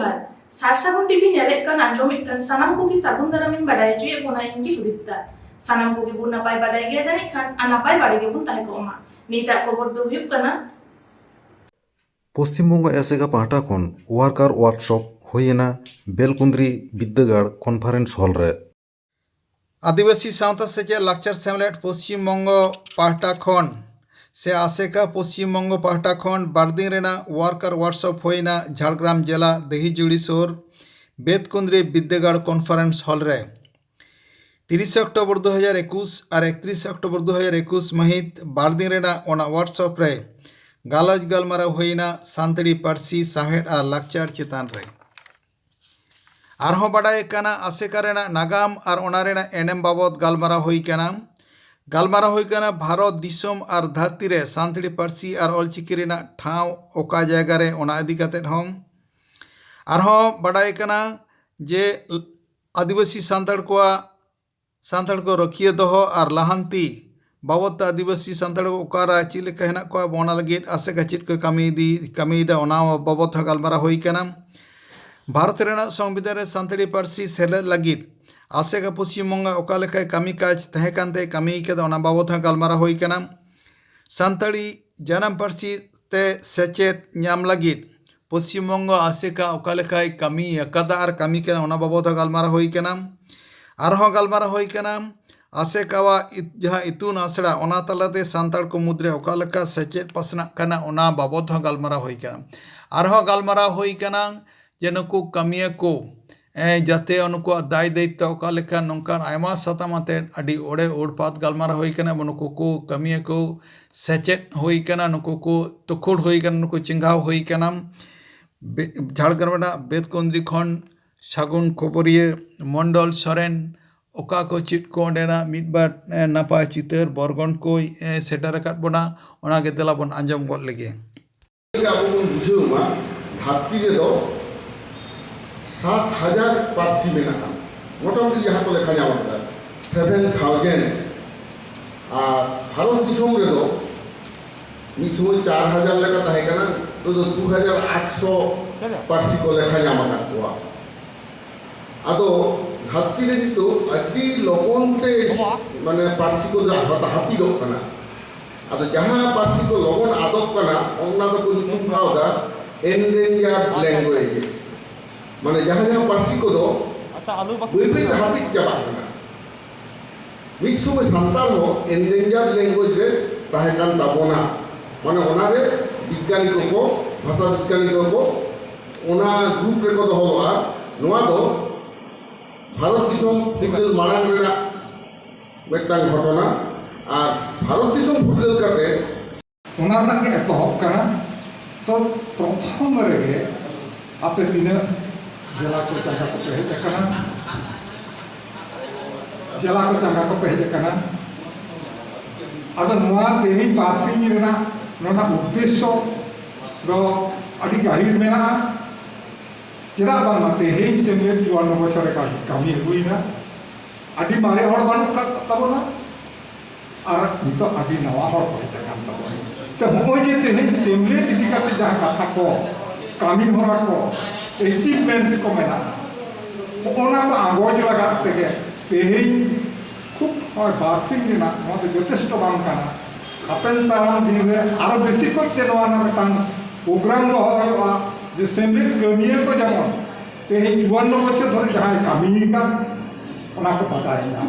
जोहार सारसागुन टीवी नेलेत कान आंजोमेत कान सानाम कोगी सागुन दारामिन बाडाय जुए बोना इनकी सुदीप्ता सानाम कोगी बुन नापाय बाडाय गया जानिक खान आ नापाय बाडे गे बुन ताहे कोमा नीता खबर दो हुयुग काना पश्चिमबंग एसेगा पाहटा खन वार्कार वर्कशॉप होयेना बेलकुंद्री बिद्दागाड़ कॉन्फ्रेंस हॉल रे आदिवासी सावता सेचे लाक्चर सेमलेट पश्चिम बंग पाहटा खन से आसेका पश्चिम बंग पाहटा खन बारदिन रेना वार्कार वर्कशॉप होयना झाड़ग्राम जिला दहीजुड़ी शोर बेतकुंद्री बिद्दागाड़ कॉन्फ्रेंस हॉल रे 30 अक्टोबर 2021 और 31 अक्टोबर 2021 महित बारदिन रेना ओना वर्कशॉप रे गालज गलमाराव होयना सानताड़ी पारसी साहेड और लाक्चर चितान रे आरहों बाडाय काना आसेका रेना नागाम और ओना रेना एनेम बाबद गालमाराव होई काना भारत दिसोम और धरती रे सानताड़ी पारसी और ऑलचिकी रेना ठाव ओका जायगा रे ओना इदी कातेद हम आरहों बाडाय काना जे आदिवासी सान्ताड़ को रखिए दोहो और लाहांती बाबद आदिवासी सान्ताड़ को ओकारा चेद लेका हेनाग कोआ ओना लगिद आसेका चेद को कामिदा ओना बाबद गालमाराव होई काना भारत रेना संविधान रे सानताड़ी पारसी सेलेद लगिद आसेका पश्चिम बंग ओका लेकाय कामी काज तहे कानते कामी केदा ओना बाबद गालमाराव होई काना सानताड़ी जानम पारसी ते सेचेद ᱧᱟᱢ लगिद पश्चिम बंग आसेका ओका लेकाय कामी अकादा और कामी केदा ओना बाबद गालमाराव होई काना आरहों गालमाराव होई काना आसेकावा जहाँ इतुन आसड़ा ओना तलाते सानताड़ को मुद्रे ओका लेका सेचेद पासना काना ओना बाबद गालमाराव होई काना आरहों गालमाराव होई काना जे नुकु कामिया को जाते उनको दाय दायित्व ओका लेका नोंकान आयमा सातामाते अडी ओड़े ओड़पात गालमाराव होई काना नुकु को कामिया को सेचेद होई काना नुकु को तुखुड़ होई काना नुकु चिंगाव होई काना झाड़ग्राम बेतकुंद्री खन सागुन खबरिया मंडल सोरेन ओका को चिट को ओंडेना मिदबार नापाय चितर बरगन को सेटर राकाद बोना ओना गे देला बोन आंजम गद लेगे आबो बोन बुझावमा धरती रे दो 7,000 पारसी मेना मोटामुटी जहाँ को लेखा जामा 7,000 और भारत दिसोम रे दो मिद समय 4,000 लेका ताहे काना तो 2,800 पारसी को लेखा जामा काटवा आदो धरती रे तो अड्डी लगनते माने पारसी को हापिदो काना आदो जहाँ पारसी को लगन आदब काना ओना को nyutum kaoda endangered languages माने जहाँ जहाँ पारसी को दो बई बई हापिद चाबा काना मिद समय सान्ताड़ हो endangered language रे ताहे कान ताबोना माने ओना रे विज्ञानी को भाषा विज्ञानी को ओना ग्रुप रे को दोहोआ नोआ दो भारत दिसोम फुरगेल मारांग रेना मेटांग घटना और भारत दिसोम फुरगेल काते ओना रना के एतहब काना तो प्रथम रे आपे तीना जिला को चंगा को हेज काना जिला को चंगा को हेज काना आदो नोआ तेही पारसी रेना नोना उद्देश्य दो अडी गाहिर मेना चेदा बांगा तेही सेमले 54 बछर का कामी हुईना अडी मारे हर बानु तबोना और नितो अडी नवा हर को हेज कान तबोना तो होय जे तेही सेमले इदी काते जहां कथा को कामी हरा को अचीवमेंट्स को मेना ओना को आगोज लगा तेगे तेही खूब और बासिंग ना मते जथेष्ट बांग काना हापेन ताराम दिन रे आरो बेसी को तेनवा ना मिटान प्रोग्राम रो होयवा जे सेमले कमिया को जेमन तेही 54 बछर धरे जहां कामी का ओना को बादाय ना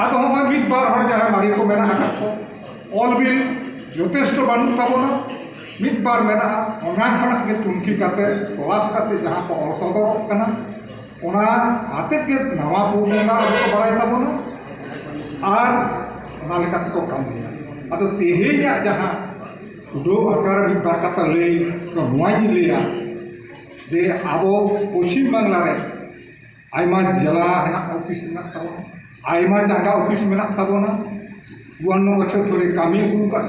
आगो हम मिद बार हर जहां मारी को मेना हटा को ऑल बिल जथेष्ट बानु ताबोना मिद बार मेना ओना खना के तुमकी काते क्लास काते जहां को असदर कना ओना आते के नवा पुना को बड़ाय ताबोना और ओना लेका को कामी अतो तेहेया जहां दो आकार मिद बार काता ले तो मोबाइल लेया जे आबो पश्चिम बांग्ला रे आयमा जिला हेना ऑफिस ना ताबोना आयमा जागा ऑफिस मेना ताबोना 54 बछर धरे कामी हुका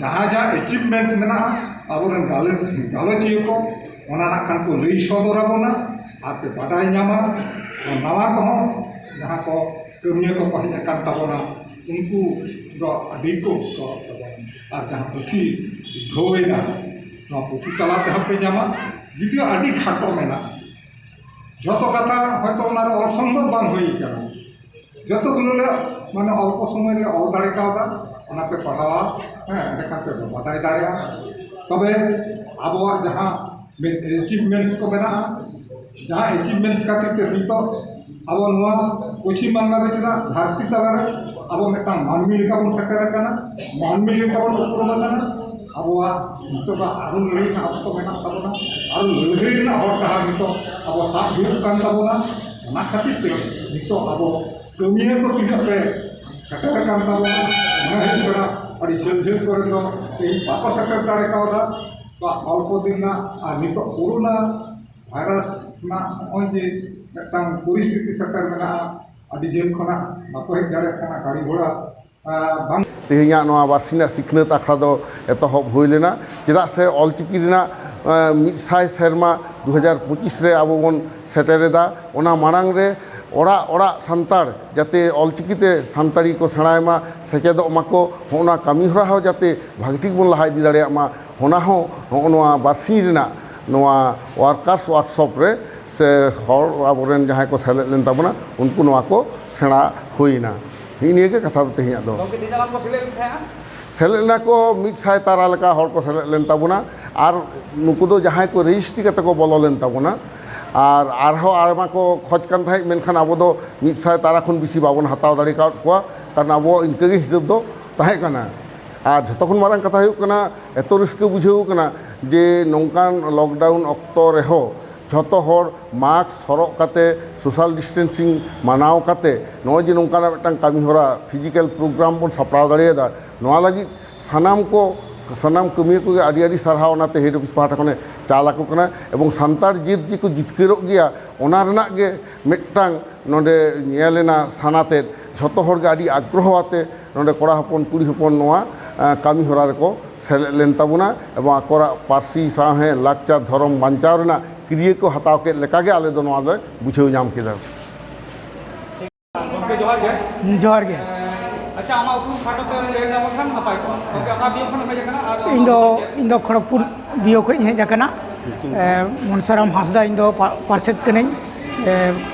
जहाँ जहाँ अचिवमेंट्स मेना आबोरन गालोचियो को ओना नाखान को लई सदराबोना आते बाडाय ᱧᱟᱢᱟ नवा को जहाँ को कमिया को पहले कान ताबोना उनको दो अडी को और जहाँ पुथी धोवेना पुथी तला जहाँ पे ᱧᱟᱢᱟ ᱡᱩᱫᱤও ᱟᱹᱰᱤ ᱠᱷᱟᱴᱚ ᱢᱮᱱᱟᱜᱼᱟ ᱡᱚᱛᱚ ᱠᱟᱛᱷᱟ ᱦᱚᱭᱛᱳ ᱚᱱᱟᱨᱮ ᱚᱥᱚᱢᱵᱷᱚᱵ ᱵᱟᱝ ᱦᱩᱭ ᱟᱠᱟᱱᱟ ᱡᱚᱛᱚগুলো মানে অল্প সময় রে অল দাঁড়ে কাওদা ওনাকে পড়াওয়া হ্যাঁ এখান থেকে বাতাই দাঁড়িয়ে তবে আবহাওয়া যাহা অ্যাচিভমেন্টস কো মেনাᱜᱼᱟ যাহা অ্যাচিভমেন্টস খাतिर তে নিতᱚᱜ ᱟᱵᱚ ᱱᱚᱣᱟ ᱯᱚᱪᱷᱤᱢ ᱵᱟᱝᱞᱟ ᱨᱮ ᱪᱮᱫᱟᱜ ᱫᱷᱟᱹᱨᱛᱤ ᱛᱟᱞᱟᱨᱮ ᱟᱵᱚ ᱢᱤᱫᱴᱟᱝ ᱢᱟᱹᱱᱢᱤ ᱞᱮᱠᱟ ᱵᱚᱱ ᱥᱮᱴᱮᱨ ᱟᱠᱟᱱᱟ ᱢᱟᱹᱱᱢᱤ ᱞᱮᱠᱟ ᱵᱚᱱ ᱩᱯᱨᱩᱢ ᱟᱠᱟᱱᱟ ᱟᱵᱚᱣᱟᱜ ᱱᱤᱛᱚᱜᱟᱜ ᱟᱹᱨᱩ ᱞᱟᱹᱲᱦᱟᱹᱭ ᱨᱮᱱᱟᱜ ᱚᱠᱛᱚ ᱢᱮᱱᱟᱜ ᱛᱟᱵᱚᱱᱟ ᱟᱹᱨᱩ ᱞᱟᱹᱲᱦᱟᱹᱭ ᱨᱮᱱᱟᱜ ᱦᱚᱨ ᱰᱟᱦᱟᱨ ᱱᱤᱛᱚᱜ ᱟᱵᱚ ᱥᱟᱵ ᱦᱩᱭᱩᱜ ᱠᱟᱱ ᱛᱟᱵᱚᱱᱟ ᱚᱱᱟ ᱠᱷᱟᱹᱛᱤᱨ ᱛᱮ ᱱᱤᱛᱚᱜ ᱟᱵᱚ ᱠᱟᱹᱢᱤᱭᱟᱹ ᱠᱚ ᱛᱤᱱᱟᱹᱜ ᱯᱮ ᱥᱮᱴᱮᱨ ᱟᱠᱟᱱ ᱛᱟᱵᱚᱱᱟ ᱚᱱᱟ ᱦᱩᱭᱩᱜ ᱠᱟᱱᱟ ᱟᱹᱰᱤ ᱡᱷᱟᱹᱞ ᱡᱷᱟᱹᱞ ᱠᱚᱨᱮ ᱫᱚ ᱛᱮᱦᱮᱧ ᱵᱟᱠᱚ ᱥᱮᱴᱮᱨ ᱫᱟᱲᱮ ᱠᱟᱣᱫᱟ অল্প দিন না আর নিতᱚᱜ করোনা ভাইরাস ᱨᱮᱱᱟᱜ ᱱᱚᱜᱼᱚᱭ ᱡᱮ ᱢᱤᱫᱴᱟᱝ ᱯᱚᱨᱤᱥᱛᱷᱤᱛᱤ ᱥᱮᱴᱮᱨ ᱢᱮᱱᱟᱜᱼᱟ ᱟᱹᱰᱤ ᱡᱷᱟᱹᱞ ᱠᱷᱚᱱᱟᱜ ᱵᱟᱠᱚ ᱦᱮᱡ ᱫᱟᱲᱮᱭᱟᱜ ᱠᱟᱱᱟ ᱜᱟᱹᱰᱤ ᱜᱷᱚᱲᱟ ᱵᱟᱝ ᱛᱮᱦᱮᱧᱟᱜ ᱱᱚᱣᱟ ᱵᱟᱨᱥᱤᱧᱟᱜ ᱥᱤᱠᱷᱱᱟᱹᱛ ᱟᱠᱷᱲᱟ ᱫᱚ ᱮᱛᱚᱦᱚᱵ ᱦᱩᱭ ᱞᱮᱱᱟ ᱪᱮᱫᱟᱜ ᱥᱮ ᱚᱞᱪᱤᱠᱤ ᱨᱮᱱᱟᱜ 100 ᱥᱮᱨᱢᱟ 2025 ᱨᱮ ᱟᱵᱚ ᱵᱚᱱ ᱥᱮᱴᱮᱨᱮᱫᱟ ᱚᱱᱟ ᱢᱟᱲᱟᱝ ᱨᱮ ᱚᱲᱟᱜ ᱚᱲᱟᱜ ᱥᱟᱱᱛᱟᱲ ᱡᱟᱛᱮ ᱚᱞᱪᱤᱠᱤᱛᱮ ᱥᱟᱱᱛᱟᱲᱤ ᱠᱚ ᱥᱮᱬᱟᱭ ᱢᱟ ᱥᱮᱪᱮᱫᱚᱜ ᱢᱟᱠᱚ ᱚᱱᱟ ᱠᱟᱹᱢᱤ ᱦᱚᱨᱟ ᱦᱚᱸ ᱡᱟᱛᱮ ᱵᱷᱟᱹᱜᱤ ᱴᱷᱤᱠ ᱵᱚᱱ ᱞᱟᱦᱟ ᱤᱫᱤ ᱫᱟᱲᱮᱭᱟᱜ ᱢᱟ ᱚᱱᱟ ᱦᱚᱸ ᱱᱚᱜᱼᱚ ᱱᱚᱣᱟ ᱵᱟᱨᱥᱤᱧ ᱨᱮᱱᱟᱜ ᱱᱚᱣᱟ ᱳয়ার্কার্স ওয়ার্কশপ রে সে হর আবরেন যাহাই কো সেলেদ লেন তাবনা উনকু নোয়া কো সেণা ᱦᱩᱭᱱᱟ ᱱᱤᱭᱟᱹ ᱜᱮ ᱠᱟᱛᱷᱟ ᱫᱚ ᱛᱮᱦᱮᱧᱟᱜ ᱫᱚ ᱥᱮᱞᱮᱫ ᱞᱮᱱᱟ ᱠᱚ 100 ᱛᱟᱨᱟ ᱞᱮᱠᱟ ᱦᱚᱲ ᱠᱚ ᱥᱮᱞᱮᱫ ᱞᱮᱱ ᱛᱟᱵᱚᱱᱟ ᱟᱨ ᱱᱩᱠᱩ ᱫᱚ ᱡᱟᱦᱟᱸᱭ ᱠᱚ ᱨᱮᱡᱤᱥᱴᱨᱤ ᱠᱟᱛᱮ ᱠᱚ ᱵᱚᱞᱚ ᱞᱮᱱ ᱛᱟᱵᱚᱱᱟ ᱟᱨ ᱟᱨᱦᱚᱸ ᱟᱭᱢᱟ ᱠᱚ ᱠᱷᱚᱡ ᱠᱟᱱ ᱛᱟᱦᱮᱸᱫ ᱢᱮᱱᱠᱷᱟᱱ ᱟᱵᱚ ᱫᱚ 100 ᱛᱟᱨᱟ ᱠᱷᱚᱱ ᱵᱤᱥᱤ ᱵᱟᱵᱚᱱ ᱦᱟᱛᱟᱣ ᱫᱟᱲᱮ ᱠᱟᱣᱫ ᱠᱚᱣᱟ ᱠᱟᱨᱚᱱ ᱟᱵᱚ ᱤᱱᱠᱟᱹᱜᱮ ᱦᱤᱥᱟᱹᱵ ᱫᱚ ᱛᱟᱦᱮᱸ ᱠᱟᱱᱟ ᱟᱨ ᱡᱷᱚᱛᱚ ᱠᱷᱚᱱ ᱢᱟᱨᱟᱝ ᱠᱟᱛᱷᱟ ᱦᱩᱭᱩᱜ ᱠᱟᱱᱟ ᱮᱛᱚ ᱨᱟᱹᱥᱠᱟᱹ ᱵᱩᱡᱷᱟᱹᱣ ᱠᱟᱱᱟ ᱡᱮ ᱱᱚᱝᱠᱟᱱ ᱞᱚᱠᱰᱟᱣᱩᱱ ᱚᱠᱛᱚ ᱨᱮᱦᱚᱸ ᱡᱷᱚᱛᱚ ᱦᱚᱲ ᱢᱟস্ক ᱦᱚᱨᱚᱜ ᱠᱟᱛᱮ ᱥᱳᱥᱟᱞ ᱰᱤᱥᱴᱮন্সিং ᱢᱟᱱᱟᱣ ᱠᱟᱛᱮ ᱱᱚᱜᱼᱚᱭ ᱡᱮ ᱱᱚᱝᱠᱟᱱᱟᱜ ᱢᱤᱫᱴᱟᱝ ᱠᱟᱹᱢᱤ ᱦᱚᱨᱟ ᱯᱷᱤᱡᱤᱠᱮᱞ ᱯᱨᱳᱜᱨᱟᱢ ᱵᱚᱱ ᱥᱟᱯᱲᱟᱣ ᱫᱟᱲᱮᱭᱟᱫᱟ ᱱᱚᱣᱟ ᱞᱟᱹᱜᱤᱫ ᱥᱟᱱᱟᱢ ᱠᱟᱹᱢᱤᱭᱟᱹ ᱠᱚᱜᱮ ᱟᱹᱰᱤ ᱥᱟᱨᱦᱟᱣ ᱚᱱᱟᱛᱮ ᱦᱮᱰ ᱚᱯᱷᱤᱥ ᱯᱟᱦᱴᱟ ᱠᱷᱚᱱᱮ ᱪᱟᱞ ᱟᱠᱚ ᱠᱟᱱᱟ ᱮᱵᱚᱝ ᱥᱟᱱᱛᱟᱲ ᱡᱟᱹᱛ ᱡᱮ ᱠᱚ ᱡᱤᱛᱠᱟᱹᱨᱚᱜ ᱜᱮᱭᱟ ᱚᱱᱟ ᱨᱮᱱᱟᱜ ᱜᱮ ᱢᱤᱫᱴᱟᱝ ᱱᱚᱰᱮ ᱧᱮᱞᱮᱱᱟ ᱥᱟᱱᱟᱛᱮ ᱡᱷᱚᱛᱚ ᱦᱚᱲ ᱜᱮ ᱟᱹᱰᱤ ᱟᱜᱽᱨᱚᱦᱚ ᱟᱛᱮ ᱱᱚᱰᱮ ᱠᱚᱲᱟ ᱦᱚᱯᱚᱱ ᱠᱩᱲᱤ ᱦᱚᱯᱚᱱ ᱱᱚᱣᱟ ᱠᱟᱹᱢᱤ ᱦᱚᱨᱟ ᱨᱮᱠᱚ ᱥᱮᱞᱮᱫ ᱞᱮᱱ ᱛᱟᱵᱚᱱᱟ ᱮᱵᱚᱝ ᱟᱠᱚᱣᱟᱜ ᱯᱟᱹᱨᱥᱤ ᱥᱟᱶᱦᱮᱫ ᱞᱟᱠᱪᱟᱨ ᱫᱷᱚᱨᱚᱢ ᱵᱟᱧᱪᱟᱣ ᱨᱮᱱᱟᱜ ᱠᱨᱤᱭᱟᱹ ᱠᱚ ᱦᱟᱛᱟᱣ ᱠᱮᱫ ᱞᱮᱠᱟᱜᱮ ᱟᱞᱮ ᱫᱚ ᱱᱚᱣᱟ ᱞᱮ ᱵᱩᱡᱷᱟᱹᱣ ᱧᱟᱢ ᱠᱮᱫᱟ ᱡᱚᱦᱟᱨ ᱜᱮ ᱟᱪᱪᱷᱟ ᱟᱢᱟᱜ ᱩᱯᱨᱩᱢ ᱠᱷᱟᱴᱚ ᱛᱮ ᱞᱟᱹᱭ ᱧᱟᱢᱚᱜ ᱠᱷᱟᱱ ᱱᱟᱯᱟᱭ ᱠᱚᱜᱼᱟ ᱚᱠᱟ ᱵᱤᱭᱳ ᱠᱷᱚᱱ ᱦᱮᱡ ᱟᱠᱟᱱᱟ ᱤᱧ ᱫᱚ ᱠᱷᱚᱲᱚᱜᱽᱯᱩᱨ ᱵᱤᱭᱳ ᱠᱷᱚᱡ ᱤᱧ ᱦᱮᱡ ᱟᱠᱟᱱᱟ ᱢᱚᱱᱥᱟᱨᱟᱢ ᱦᱟᱸᱥᱫᱟ ᱤᱧ ᱫᱚ ᱯᱟᱨᱥᱮᱫ ᱠᱟᱹᱱᱟᱹᱧ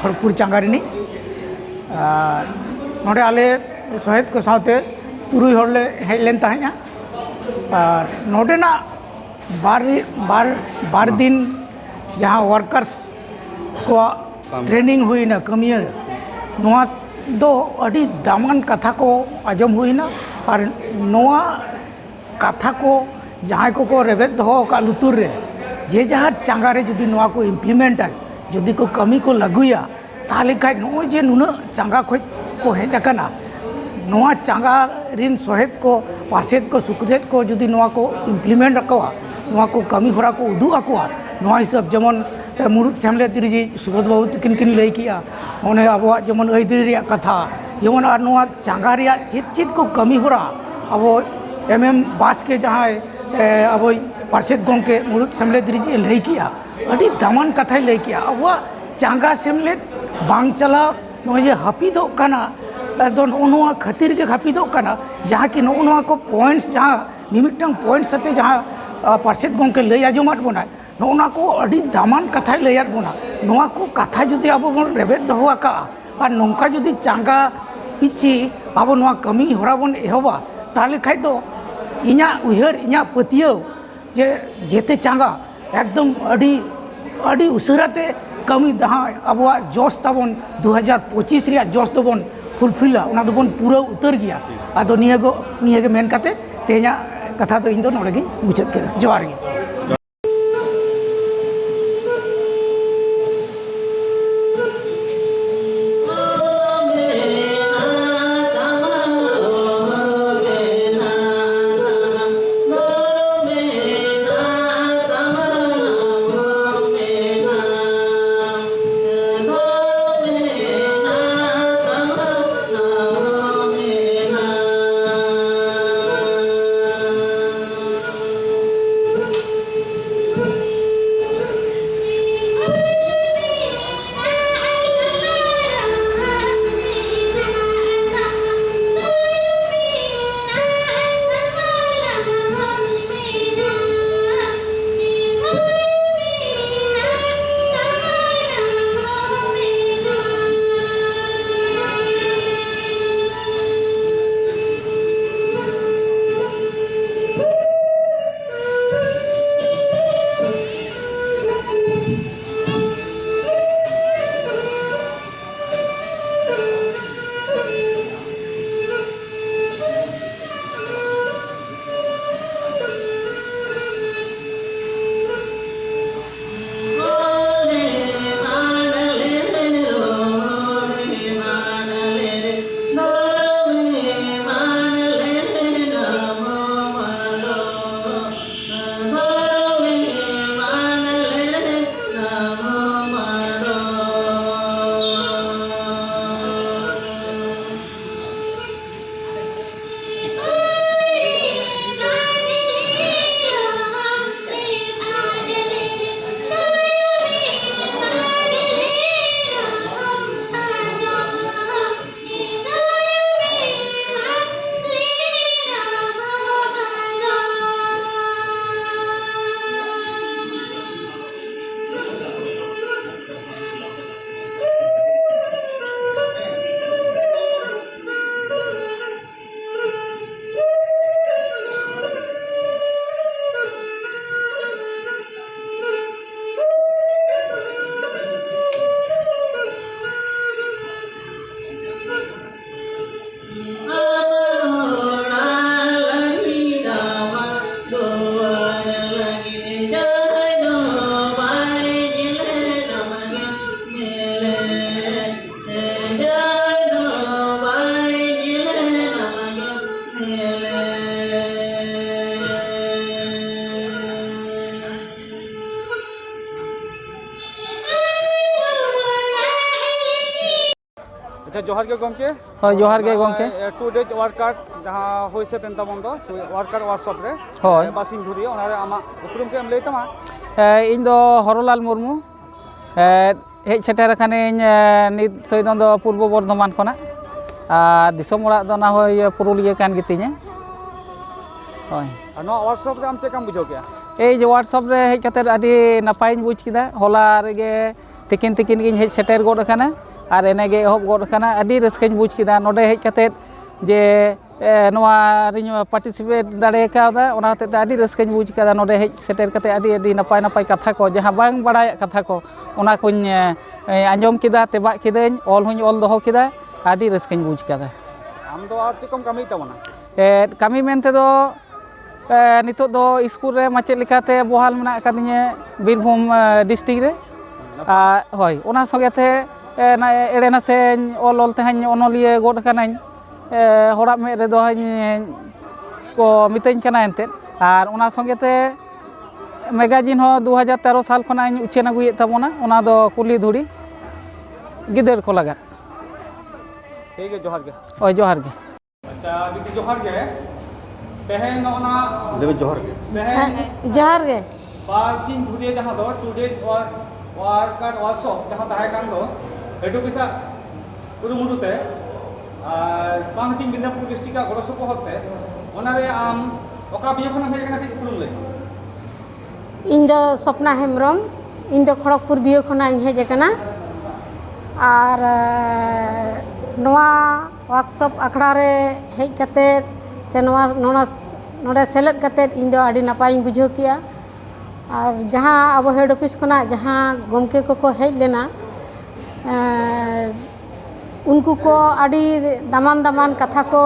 ᱠᱷᱚᱲᱚᱜᱽᱯᱩᱨ ᱪᱟᱸᱜᱟ ᱨᱤᱱᱤᱡ ᱱᱚᱰᱮ ᱟᱞᱮ ᱥᱚᱦᱮᱫ ᱠᱚ ᱥᱟᱶᱛᱮ 3 ᱦᱚᱲ ᱞᱮ ᱦᱮᱡ ᱞᱮᱱ ᱛᱟᱦᱮᱸᱫᱼᱟ ᱟᱨ ᱱᱚᱰᱮᱱᱟᱜ ᱵᱟᱨ ᱫᱤᱱ ᱡᱟᱦᱟᱸ ওয়ার্কার্স ᱠᱚᱣᱟᱜ ᱴᱨᱮᱱᱤᱝ ᱦᱩᱭᱱᱟ ᱠᱟᱹᱢᱤᱭᱟᱹ ᱱᱚᱣᱟ ᱫᱚ ᱟᱹᱰᱤ ᱫᱟᱢᱟᱱ ᱠᱟᱛᱷᱟ ᱠᱚ ᱟᱸᱡᱚᱢ ᱦᱩᱭᱱᱟ ᱟᱨ ᱱᱚᱣᱟ ᱠᱟᱛᱷᱟ ᱠᱚ ᱡᱟᱦᱟᱸᱭ ᱠᱚᱠᱚ ᱨᱮᱵᱮᱫ ᱫᱚᱦᱚ ᱟᱠᱟᱫ ᱞᱩᱛᱩᱨ ᱨᱮ ᱡᱮ ᱡᱟᱦᱟᱨ ᱪᱟᱸᱜᱟ ᱨᱮ ᱡᱩᱫᱤ ᱱᱚᱣᱟ ᱠᱚ ᱤᱢᱯᱞᱤᱢᱮন্ᱴᱟ ᱡᱩᱫᱤ ᱠᱚ ᱠᱟᱹᱢᱤ ᱠᱚ ᱞᱟᱹᱜᱩᱭᱟ ᱛᱟᱦᱚᱞᱮ ᱠᱷᱟᱡ ᱱᱚᱜᱼᱚᱭ ᱡᱮ ᱱᱩᱱᱟᱹᱜ ᱪᱟᱸᱜᱟ ᱠᱷᱚᱡ ᱠᱚ ᱦᱮᱡ ᱟᱠᱟᱱᱟ ᱱᱚᱣᱟ ᱪᱟᱸᱜᱟ ᱨᱤᱱ ᱥᱚᱦᱮᱫ ko ᱯᱟᱨᱥᱮᱫ ko ᱥᱩᱠᱫᱮᱫ ko ᱡᱩᱫᱤ ᱱᱚᱣᱟ ᱠᱚ ᱤᱢᱯᱞᱤᱢᱮন্ট ᱟᱠᱚᱣᱟ ᱱᱚᱣᱟ ᱠᱚ ᱠᱟᱹᱢᱤ ᱦᱚᱨᱟ ᱠᱚ ᱩᱫᱩᱜ ᱟᱠᱚᱣᱟ ᱱᱚᱣᱟ ᱦᱤᱥᱟᱹᱵ ᱡᱮᱢᱚᱱ ᱢᱩᱲᱩᱫ ᱥᱮᱢᱞᱮᱫ ᱫᱤᱨᱤᱡᱤ ᱥᱩᱵᱳᱫ ᱵᱟᱵᱩ ᱛᱤᱠᱤᱱ ᱠᱤᱱ ᱞᱟᱹᱭ ᱠᱮᱜᱼᱟ ᱚᱱᱮ ᱟᱵᱚᱣᱟᱜ ᱡᱮᱢᱚᱱ ᱟᱹᱭᱫᱟᱹᱨᱤ ᱨᱮᱭᱟᱜ ᱠᱟᱛᱷᱟ ᱡᱮᱢᱚᱱ ᱟᱨ ᱱᱚᱣᱟ ᱪᱟᱸᱜᱟ ᱨᱮᱭᱟᱜ ᱪᱮᱫ ᱠᱚ ᱠᱟᱹᱢᱤ ᱦᱚᱨᱟ ᱟᱵᱚ বাসকে ᱡᱟᱦᱟᱸᱭ ᱟᱵᱚ ᱯᱟᱨᱥᱮᱫ ᱜᱚᱢᱠᱮ ᱢᱩᱲᱩᱫ ᱥᱮᱢᱞᱮᱫ ᱫᱤᱨᱤᱡᱤ ᱞᱟᱹᱭ ᱠᱮᱜᱼᱟ ᱟᱹᱰᱤ ᱫᱟᱢᱟᱱ ᱠᱟᱛᱷᱟᱭ ᱞᱟᱹᱭ ᱠᱮᱜᱼᱟ ᱟᱵᱚᱣᱟᱜ ᱪᱟᱸᱜᱟ ᱥᱮᱢᱞᱮᱫ ᱵᱟᱝ ᱪᱟᱞᱟᱣ ᱱᱚᱜᱼᱚᱭ ᱡᱮ ᱦᱟᱹᱯᱤᱫᱚᱜ ᱠᱟᱱᱟ ᱟᱫᱚ ᱱᱚᱜᱼᱚ ᱱᱚᱣᱟ ᱠᱷᱟᱹᱛᱤᱨ ᱜᱮ ᱦᱟᱹᱯᱤᱫᱚᱜ ᱠᱟᱱᱟ ᱡᱟᱦᱟᱸ ᱠᱤ ᱱᱚᱜᱼᱚ ᱱᱚᱣᱟ ᱠᱚ ᱯᱚᱭᱮᱱᱴᱥ ᱡᱟᱦᱟᱸ ᱢᱤᱢᱤᱫᱴᱟᱝ ᱯᱚᱭᱮᱱᱴᱥ ᱟᱛᱮ ᱡᱟᱦᱟᱸ ᱯᱟᱨᱥᱮᱫ ᱜᱚᱢᱠᱮ ᱞᱟᱹᱭ ᱟᱸᱡᱚᱢᱟᱫ ᱵᱚᱱᱟᱭ ᱱᱚᱜᱼᱚ ᱱᱚᱣᱟ ᱠᱚ ᱟᱹᱰᱤ ᱫᱟᱢᱟᱱ ᱠᱟᱛᱷᱟᱭ ᱞᱟᱹᱭᱟᱫ ᱵᱚᱱᱟ ᱱᱚᱣᱟ ᱠᱚ ᱠᱟᱛᱷᱟ ᱡᱩᱫᱤ ᱟᱵᱚ ᱵᱚᱱ ᱨᱮᱵᱮᱫ ᱫᱚᱦᱚ ᱟᱠᱟᱜᱼᱟ ᱟᱨ ᱱᱚᱝᱠᱟ ᱡᱩᱫᱤ ᱪᱟᱸᱜᱟ ᱯᱤᱪᱷᱤ ᱟᱵᱚ ᱱᱚᱣᱟ ᱠᱟᱹᱢᱤ ᱦᱚᱨᱟ ᱵᱚᱱ ᱮᱦᱚᱵᱟ ᱛᱟᱦᱚᱞᱮ ᱠᱷᱟᱡ ᱫᱚ ᱤᱧᱟᱹᱜ ᱩᱭᱦᱟᱹᱨ ᱤᱧᱟᱹᱜ ᱯᱟᱹᱛᱭᱟᱹᱣ ᱡᱮ ᱡᱮᱛᱮ ᱪᱟᱸᱜᱟ ᱮᱠᱫᱚᱢ ᱟᱹᱰᱤ ᱩᱥᱟᱹᱨᱟᱛᱮ ᱠᱟᱹᱢᱤ ᱡᱟᱦᱟᱸ ᱟᱵᱚᱣᱟᱜ ᱡᱚᱥ ᱛᱟᱵᱚᱱ 2025 ᱨᱮᱭᱟᱜ ᱡᱚᱥ ᱫᱚᱵᱚᱱ ᱯᱷᱩᱞᱯᱷᱤᱞᱟ ᱚᱱᱟ ᱫᱚᱵᱚᱱ ᱯᱩᱨᱟᱹᱣ ᱩᱛᱟᱹᱨ ᱜᱮᱭᱟ ᱟᱫᱚ ᱱᱤᱭᱟᱹᱜᱮ ᱢᱮᱱ ᱠᱟᱛᱮ ᱛᱮᱦᱮᱧᱟᱜ ᱠᱟᱛᱷᱟ ᱫᱚ ᱤᱧ ᱫᱚ ᱱᱚᱰᱮ ᱜᱤᱧ ᱢᱩᱪᱟᱹᱫ ᱠᱮᱫᱟ ᱡᱚᱦᱟᱨ ᱜᱮ अच्छा जोहार के गमके ᱦᱳᱭ ᱡᱚᱦᱟᱨ ᱜᱮ ᱜᱚᱢᱠᱮ टू डेज वार्कआउट जहाँ हुई से तेंता बंदो वार्कआउट वर्कशॉप रे ᱦᱳᱭ बासिंग धुरी ओना रे आमा उपरुम के एम लई तमा ᱤᱧ ᱫᱚ ᱦᱚᱨᱚᱞᱟᱞ ᱢᱩᱨᱢᱩ ᱦᱮᱡ ᱥᱮᱴᱮᱨ ᱟᱠᱟᱱᱟᱹᱧ ᱱᱤᱛ ᱥᱚᱭᱫᱚᱱ ᱫᱚ ᱯᱩᱨᱵᱚ ᱵᱚᱨᱫᱷᱚᱢᱟᱱ ᱠᱷᱚᱱᱟᱜ ᱟᱨ ᱫᱤᱥᱚᱢ ᱚᱲᱟᱜ ᱫᱚ ᱱᱟ ᱦᱳᱭ ᱯᱩᱨᱩᱞᱤᱭᱟᱹ ᱠᱟᱱ ᱜᱮᱛᱤᱧᱟ ᱦᱳᱭ नो वर्कशॉप रे आम चेकम बुझो के এই যে হোয়াটসঅ্যাপ রে হেজ কাতে আদি নাপাইᱧ বুঝ কিদা হলা রেগে তিকিন তিকিন গিᱧ হেজ সেটের গড আকানা আর এনেগে এহব গড আকানা আদি রাস্কাᱧ বুঝ কিদা নডে হেজ কাতে যে নোয়া রিᱧ পার্টিসিপেট দাড়ে কাদা ওনা তে আদি রাস্কাᱧ বুঝ কিদা নডে হেজ সেটের কাতে আদি আদি নাপাই নাপাই কথা ko jaha bang badai katha ko ona kuñ anjom kida teba kidañ ol huñ ol doho kida adi raskañ buझ kada आम दो आज चेकम कमी तबना kami mente do नितोग दो स्कूल रे माचेद लेकाते बहाल मेना अकादिᱧᱟ बीरभूम डिस्ट्रिक्ट रे हय ओना संगेते एड़े नासेñ ol तेहाñ अनलिया गड अकानाñ हड़ा में रे दो को मिताñ कना एनते आर ओना संगेते मैगजीन हो 2013 साल खनाñ उछेन अगुयेद ताबोना ओना दो कुली धुड़ी गिदर को लगा ठीक है जोहार के ओय जोहार गे अच्छा दीदी जोहार के बहन ओना लेबे जोहर के बहन जोहार गे बासिंग धुरी जहाँ दो टू डेज वार्कआउट वर्कशॉप जहाँ ताहे कान दो एडु पिसा उरुमुरुते बांगटिंग बिंदापुर डिस्ट्रिक्ट गड़ो सपोहते ओना रे आम ओका बिया खना हेज कना उरुम ले इन दो सपना हेम्ब्रम इन दो खड़गपुर बियो खना हेज कना और नोआ वर्कशॉप अखड़ा रे हेज कते से नोडे सेलेद कते इन दो आडी नापाई बुझो किया और जहाँ अब हेड ऑफिस खना जहाँ गमके को हेज लेना उनको को आडी दामान दामान कथा को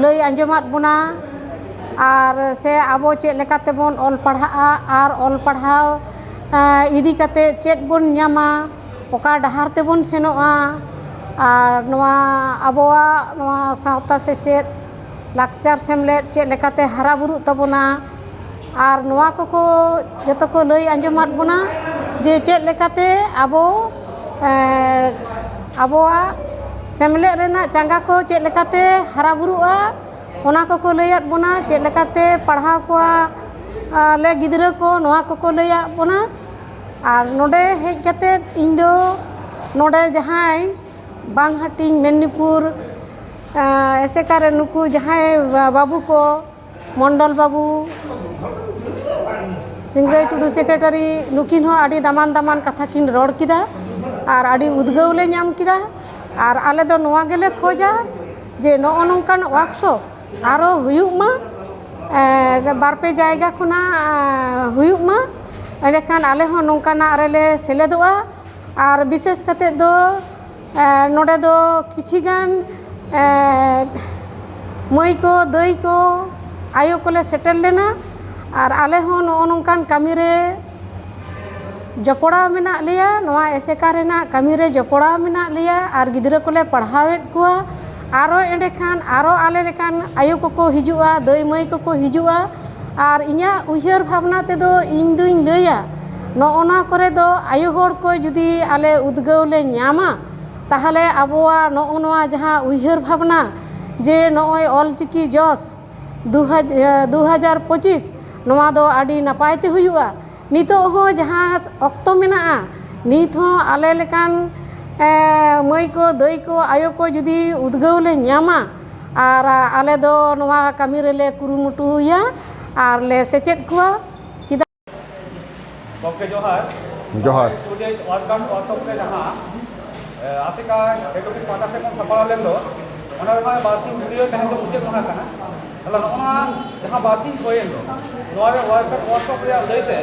लई आंजमात बुना और से आबो चेद लेकाते बोन ऑल पढ़ा और ऑल पढ़ाव इदी कते चेद बोन न्यामा ओका डहार ते बोन सेनोआ और नोआ आबोआ नोआ सावता से चेद लाकचार सेमलेट चेद लेकाते हरा बुरु तबोना और नोआ को जतो को लई आंजमात बुना जे चेद लेकाते आबो आबोआ सेमलेट रेना चांगा को चेद लेकाते हरा बुरुआ ओना को लैयात बोना चेद लेकाते पढ़ाव को ले गिदरा को नोआ को लैयात बोना और नोडे हेज कते इन दो नोडे जहां बांगहाटिंग मेदिनीपुर एसेकारे नुकु जहां बाबू को मंडल बाबू सिंगराई टुडू सेक्रेटरी नुकिन हो आडी दामान दामान कथा किन रोड किदा और आडी उद्गाव ले नाम किदा और आले दो नोआ गेले खोजा जे नो नोंकान वर्कशॉप आरो हुयुग मा बारपे जायगा खुना हुयुग मा एंडेखान आले हो नोंकाना रेले सेलेदोआ और विशेष कते दो नोडे दो किछिगान मई को दई को आयो कोले सेटल लेना और आले हो नो नोंकान कामी रे जपड़ा मेना लिया नोआ एसेका रेना कामी रे जपड़ा मेना लिया और गिदरा कोले पढ़ावेत कुआ आरो एंडेखान आरो आले लेकान आयो को हिजुआ दई मई को हिजुआ और इñा उयहर भावना ते दो इन दुñ लैया नोना करे दो आयो होड़ को जुदी आले उद्गाव ले न्यामा ताहले आबोआ नोआ जहाँ उयहर भावना जे नोय ऑलचिकी जस 2025 नोआ दो आडी नापायते हुयुआ नितो हो जहाँ ऑक्तो मेना नित हो आले लेकान मई को दई को आयो को जुदी उद्गाव ले न्यामा और आले दो नोआ कामी रे ले कुरुमुटुया और ले सेचेद कुआ चिदा ओके जोहार जोहार टू डेज वर्कआउट वर्कशॉप रे जहाँ आसिका हेड ऑफिस पाटा से कम सफल लेन दो ओना रे बासिंग वीडियो तहन दो मुझे कोना कना हला नोना जहाँ बासिंग होयन दो नोआ रे वर्कशॉप रे लेते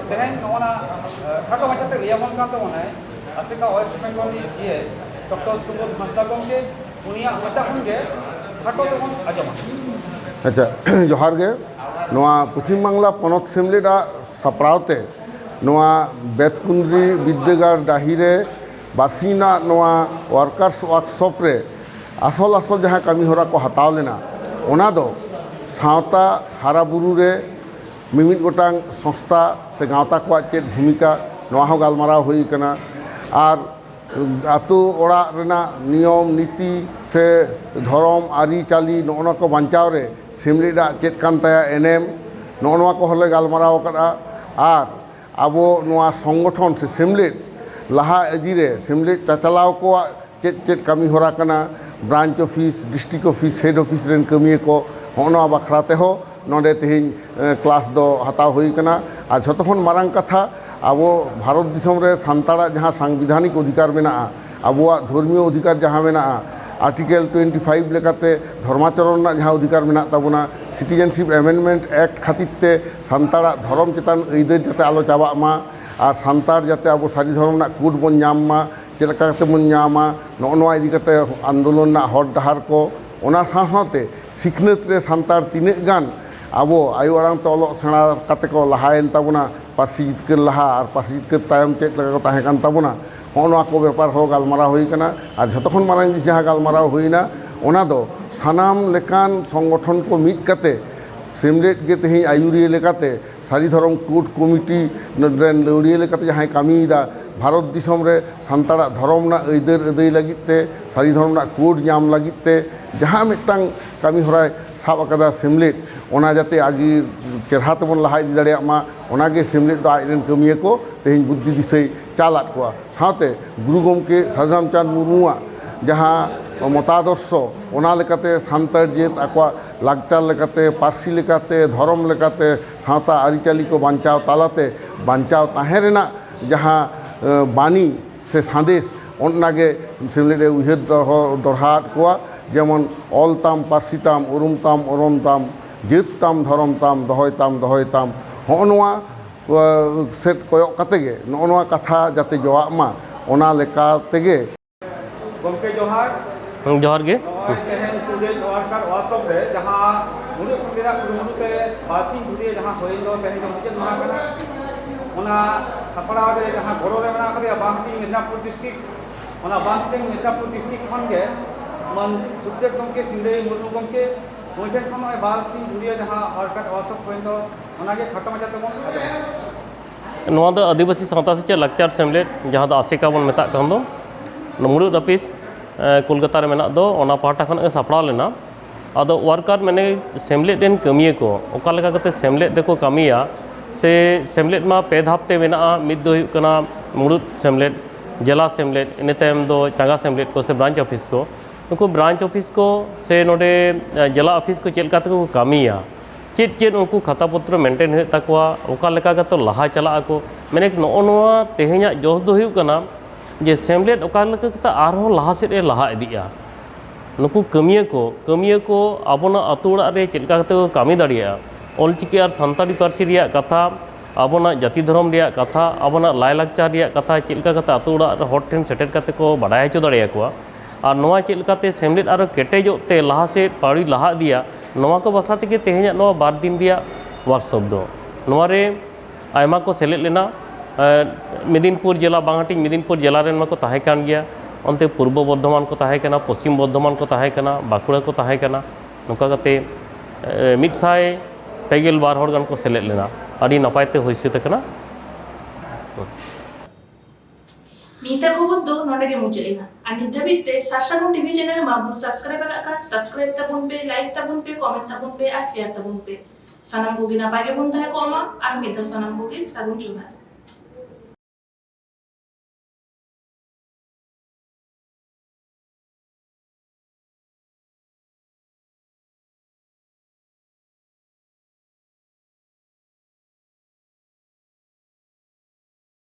तहन नोना खाटो माछाते लियामन कान तो ओना आसिका वेस्ट बेंगल ये डॉक्टर सुबोध हांसदा गमके उनिया मचा उनके खाटो तो मन आजमा अच्छा जोहार गे नोआ पश्चिम बांगला पनत सेमलेदा सपरावते नोआ बेतकुंद्री विद्यागार डाहिरे बासिना नोआ वर्कर्स वर्कशॉप रे आसल आसल जहाँ कमी हरा को हताव लेना ओना दो सावता हारा बुरु रे मिमिद गोटांग संस्था से गावता को चेद भूमिका नोआ हो गालमाराव हुई कना और आतो ओड़ा रेना नियम नीति से धर्म आरी चाली नोना को बांचाव रे सेमलेदा चेत कान ताया एनएम नोना को हले गालमाराव करा आर आबो नोआ संगठन से सेमलेद लाहा इदी रे सेमलेद चाचलाव को चेत कामी होरा कना branch office district office head office रेन कमिए को होना बखराते हो नोडे तेहिं क्लास दो हताव हुई कना आ झतखन मारांग कथा आबो भारत दिसम रे सान्ताड़ा जहाँ संविधानिक अधिकार मेना आबोआ धर्मीय अधिकार जहाँ मेना आर्टिकल 25 लेकाते धर्माचरण जहाँ अधिकार मेना ताबोना सिटीजनशिप एमेंडमेंट एक्ट खातिर ते सान्ताड़ा धर्म चेतान अइदार जाते आलो चाबा मा और सान्ताड़ जाते आबो सारी धर्म ना कोड बन नाम मा चेलका काते बन नामा नोआ इदी काते आंदोलन ना हर डहार को ओना साथे सिखनत रे सान्ताड़ तिने गान आबो आयु आराम तो अलोक सेणा काते को लहायन ताबोना पार्सी जितकर लहा और पार्सी जितकर तायम चेक लगा को ताहे कान ताबोना होना को व्यापार हो गालमारा हुई कना और झतखन मारांग जिस जहाँ गालमारा हुईना ओना दो सानाम लेकान संगठन को मिद काते सेमलेद के तेहिं आयुरिया लेकाते सारी धर्म कोड कमिटी रेन लौड़िया लेकाते जहाँ कामीदा भारत दिसम रे सान्ताड़ा धर्म ना अइदार अदै लागिते सारी धर्म ना कोड नाम लागिते जहाँ मिटांग कामी होराय साब अकादा सेमलेद ओना जाते आगे चेहरा तबन लहा इदी दाड़ेया मा ओनागे सेमलेद दो आजरेन कमिया को तेहिं बुद्धि दिसै चालाद कोआ साथे गुरु गमके साधु रामचंद्र मुर्मुआ जहाँ मतादर्श ओना लेकाते सान्ताड़ जेत आकवा लागचार लेकाते पार्सी लेकाते धर्म लेकाते सावता आरिचाली को बांचाव तालाते बांचाव ताहें रेना जहाँ बानी से संदेश ओनागे सेमलेदे उयहर दोहराद कोआ जेमन ऑल ताम पार्सी ताम उरुम ताम ओरम ताम जेत ताम धर्म ताम दहय ताम होनवा सेट कोयक कातेगे नोआ कथा जाते जोआ मा ओना लेका तेगे गमके जोहार जोहार गे वारकार वासब रे जहाँ मुलुग संविधान कुरुमुते बासी गुदिए जहाँ होइल दो तेहे जो मुझे मना कना ओना थपड़ा रे जहाँ घोरो रे मना करे बांती मिदनापुर डिस्ट्रिक्ट ओना बांती मिदनापुर डिस्ट्रिक्ट खन के मन सुखदेव गमके सिंधे मुर्मू गमके मुझे खन बासी गुदिए जहाँ वारकार वासब होइल दो ओनागे खटो मचा तबन आदो नोआ दो आदिवासी सावता से लक्चर सेमलेद जहाँ दो आसिका बन मेता कान दो मुरुद ऑफिस कोलकाता रे मेना दो ओना पाहटा खन सापड़ा लेना आदो वारकार मैंने सेमलेद रेन कमिया को ओका लेका कते सेमलेद देखो कमिया से सेमलेद मा पे धापते मेना मिद दो हुयुग कना मुरुद सेमलेद जिला सेमलेद इन तायम दो चांगा सेमलेद को से ब्रांच ऑफिस को उनको ब्रांच ऑफिस को से नोडे जिला ऑफिस को चेल काते को कमिया चेद चेद उनको खाता पत्र मेंटेन हुई तकवा ओका लेका का तो लहा चला को मैंने नोआ तेहेኛ जोश दो हुयुग कना जे सेमलेद ओका लेका का आरो लहा सेद ए लहा इदिया नुकु कमिया को आबोना आतु ओड़ा रे चेलका काते को कामी दाड़िया ऑलचिकी और सान्ताली पार्सी रिया कथा आबोना जाति धर्म रिया कथा आबोना लाय लाकचार रिया कथा चेलका काते आतु ओड़ा रे हर ठेन सेटेर काते को बाडाय हचो दाड़िया कोआ और नोआ चेलकाते सेमलेद आरो केटेजोते लहा सेद पाड़ी लहा दिया नोआ को बखरा तेगे तेहेኛ नोआ बार दिन दिया वर्कशॉप दो नोआ रे आयमा को सेलेद लेना मेदिनीपुर जिला बांगाटी मेदिनीपुर जिला रेन माको ताहे कान गया अंते पूर्व बर्धमान को ताहे कना पश्चिम बर्धमान को ताहे कना बाकुड़ा को ताहे कना नोका काते 192 हर गान को सेलेद लेना आदि नपायते होइसे तकना नीता खबर दो नोडे के मुझे लेना और नित धाबित ते सासागुन टीवी चैनल माबू सब्सक्राइब का सब्सक्राइब ताबुन पे लाइक ताबुन पे कमेंट ताबुन पे और शेयर ताबुन पे सानाम को गिना पागे बुन थाहे को अमा और मिद सानाम को गे सागुन जुगार।